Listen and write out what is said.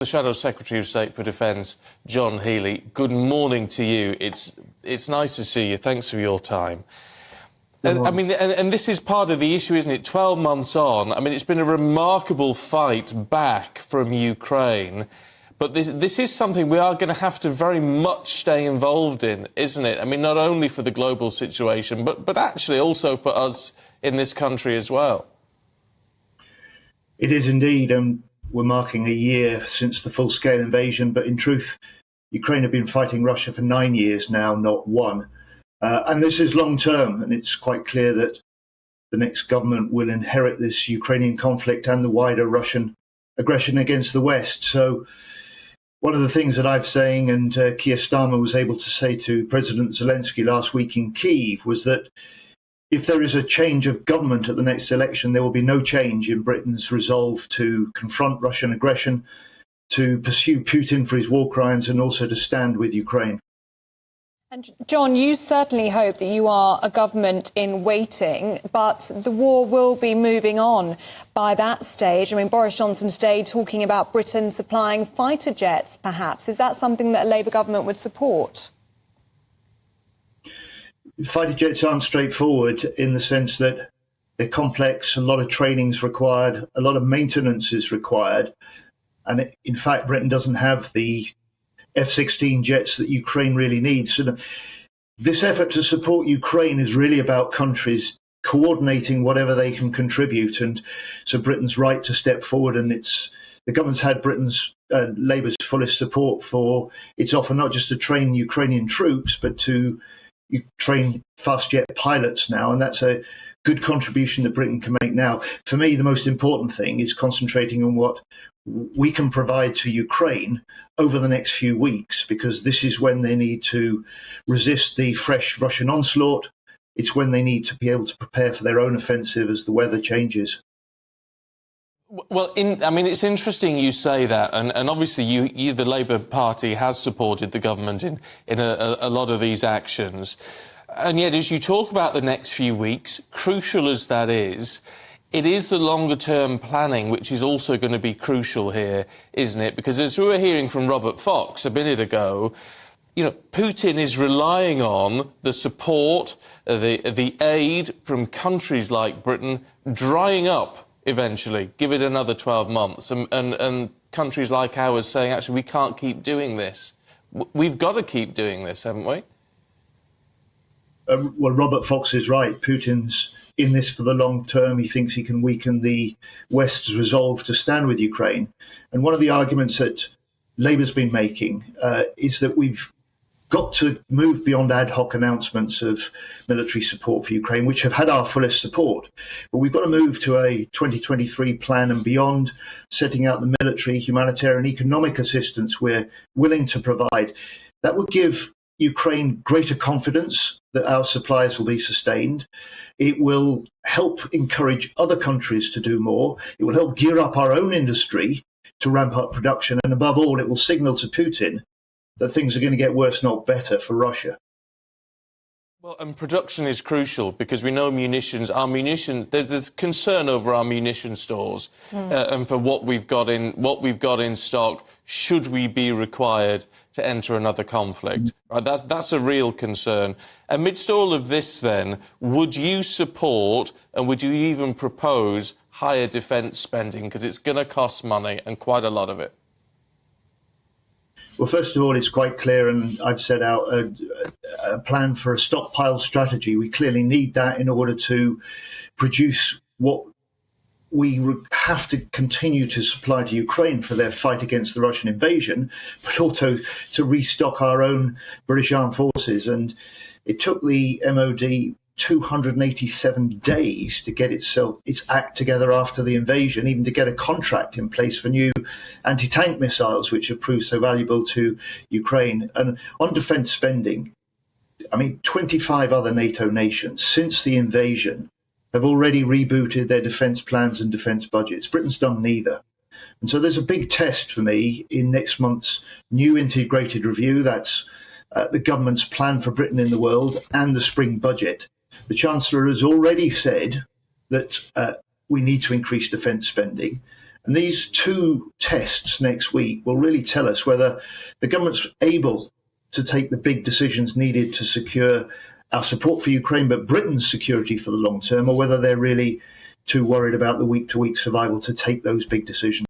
The Shadow Secretary of State for Defence, John Healy, good morning to you. It's nice to see you. Thanks for your time. I mean, and this is part of the issue, isn't it? 12 months on, I mean, it's been a remarkable fight back from Ukraine. But this is something we are going to have to very much stay involved in, isn't it? I mean, not only for the global situation, but actually also for us in this country as well. It is indeed. We're marking a year since the full-scale invasion, but in truth, Ukraine have been fighting Russia for 9 years now, not one. And this is long-term, and it's quite clear that the next government will inherit this Ukrainian conflict and the wider Russian aggression against the West. So one of the things that I've saying, and Keir Starmer was able to say to President Zelensky last week in Kyiv, was that if there is a change of government at the next election, there will be no change in Britain's resolve to confront Russian aggression, to pursue Putin for his war crimes, and also to stand with Ukraine. And John, you certainly hope that you are a government in waiting, but the war will be moving on by that stage. I mean, Boris Johnson today talking about Britain supplying fighter jets, perhaps. Is that something that a Labour government would support? Fighter jets aren't straightforward in the sense that they're complex, a lot of training is required, a lot of maintenance is required. And in fact, Britain doesn't have the F-16 jets that Ukraine really needs. So this effort to support Ukraine is really about countries coordinating whatever they can contribute. And so Britain's right to step forward, and the government's had Britain's Labour's fullest support for its offer not just to train Ukrainian troops, but to train fast jet pilots now, and that's a good contribution that Britain can make now. For me, the most important thing is concentrating on what we can provide to Ukraine over the next few weeks, because this is when they need to resist the fresh Russian onslaught. It's when they need to be able to prepare for their own offensive as the weather changes. Well, I mean, it's interesting you say that, and obviously you, the Labour Party, has supported the government in a lot of these actions. And yet, as you talk about the next few weeks, crucial as that is, it is the longer-term planning which is also going to be crucial here, isn't it? Because as we were hearing from Robert Fox a minute ago, you know, Putin is relying on the support, the aid from countries like Britain drying up eventually. Give it another 12 months. And countries like ours saying, actually, we can't keep doing this. We've got to keep doing this, haven't we? Well, Robert Fox is right. Putin's in this for the long term. He thinks he can weaken the West's resolve to stand with Ukraine. And one of the arguments that Labour's been making is that we've got to move beyond ad hoc announcements of military support for Ukraine, which have had our fullest support. But we've got to move to a 2023 plan and beyond, setting out the military, humanitarian, economic assistance we're willing to provide. That would give Ukraine greater confidence that our supplies will be sustained. It will help encourage other countries to do more. It will help gear up our own industry to ramp up production. And above all, it will signal to Putin that things are going to get worse, not better, for Russia. Well, and production is crucial because we know there's concern over our munition stores and for what we've got in stock. Should we be required to enter another conflict? Right, that's a real concern. Amidst all of this, then, would you support and would you even propose higher defence spending, because it's going to cost money and quite a lot of it? Well, first of all, it's quite clear, and I've set out a plan for a stockpile strategy. We clearly need that in order to produce what we have to continue to supply to Ukraine for their fight against the Russian invasion, but also to restock our own British Armed Forces. And it took the MOD 287 days to get its act together after the invasion, even to get a contract in place for new anti-tank missiles, which have proved so valuable to Ukraine. And on defence spending, I mean, 25 other NATO nations since the invasion have already rebooted their defence plans and defence budgets. Britain's done neither. And so there's a big test for me in next month's new integrated review. That's the government's plan for Britain in the world and the spring budget. The Chancellor has already said that we need to increase defence spending. And these two tests next week will really tell us whether the government's able to take the big decisions needed to secure our support for Ukraine, but Britain's security for the long term, or whether they're really too worried about the week-to-week survival to take those big decisions.